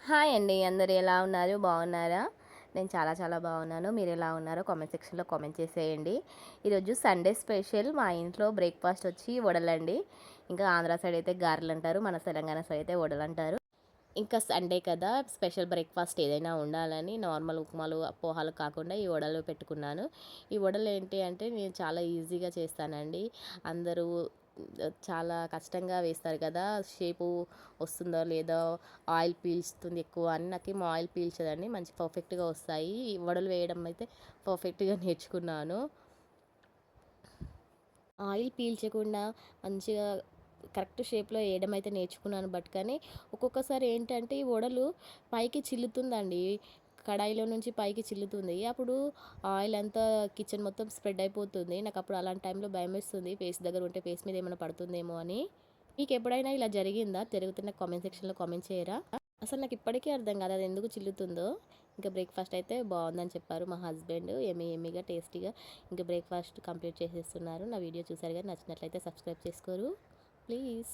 Hi అండి. అందరూ ఎలా ఉన్నారు? బాగున్నారా? నేను చాలా చాలా బాగున్నాను. మీరు ఎలా ఉన్నారో కామెంట్ సెక్షన్‌లో కామెంట్ చేసేయండి. ఈరోజు సండే స్పెషల్ మా ఇంట్లో బ్రేక్‌ఫాస్ట్ వచ్చి వడలండి. ఇంకా ఆంధ్ర సైడ్ అయితే గారెలంటారు. మన తెలంగాణ సైడ్ అయితే వడలంటారు. ఇంకా సండే కదా! స్పెషల్ బ్రేక్‌ఫాస్ట్ ఏదైనా ఉండాలని నార్మల్ ఉప్మాలు, పోహాలు కాకుండా ఈ వడలు పెట్టుకున్నాను. ఈ వడలు ఏంటి అంటే నేను చాలా ఈజీగా చేస్తానండి. అందరూ చాలా కష్టంగా వేస్తారు కదా! షేపు వస్తుందో లేదో, ఆయిల్ పీల్చుతుంది ఎక్కువ అని. నాకేమో ఆయిల్ పీల్చదండి. మంచి పర్ఫెక్ట్‌గా వస్తాయి. ఈ వడలు వేయడం అయితే పర్ఫెక్ట్‌గా నేర్చుకున్నాను. ఆయిల్ పీల్చకుండా మంచిగా కరెక్ట్ షేప్‌లో వేయడం అయితే నేర్చుకున్నాను. కానీ ఒక్కొక్కసారి ఏంటంటే ఈ వడలు పైకి చిల్లుతుందండి. కడాయిలో నుంచి పైకి చిల్లుతుంది. అప్పుడు ఆయిల్ అంతా కిచెన్ మొత్తం స్ప్రెడ్ అయిపోతుంది. నాకప్పుడు అలాంటి టైంలో భయమేస్తుంది. ఫేస్ దగ్గర ఉంటే ఫేస్ మీద ఏమైనా పడుతుందేమో అని. మీకెప్పుడైనా ఇలా జరిగిందా? జరిగితే కామెంట్ సెక్షన్‌లో కామెంట్ చేయరా? అసలు నాకు ఇప్పటికీ అర్థం కాదు అది ఎందుకు చిల్లుతుందో. ఇంకా బ్రేక్‌ఫాస్ట్ అయితే బాగుందని చెప్పారు మా హస్బెండ్. యమ్మీగా టేస్టీగా ఇంకా బ్రేక్‌ఫాస్ట్ కంప్లీట్ చేసేస్తున్నారు. నా వీడియో చూసారు కదా! నచ్చినట్లయితే సబ్స్క్రైబ్ చేసుకోరు ప్లీజ్.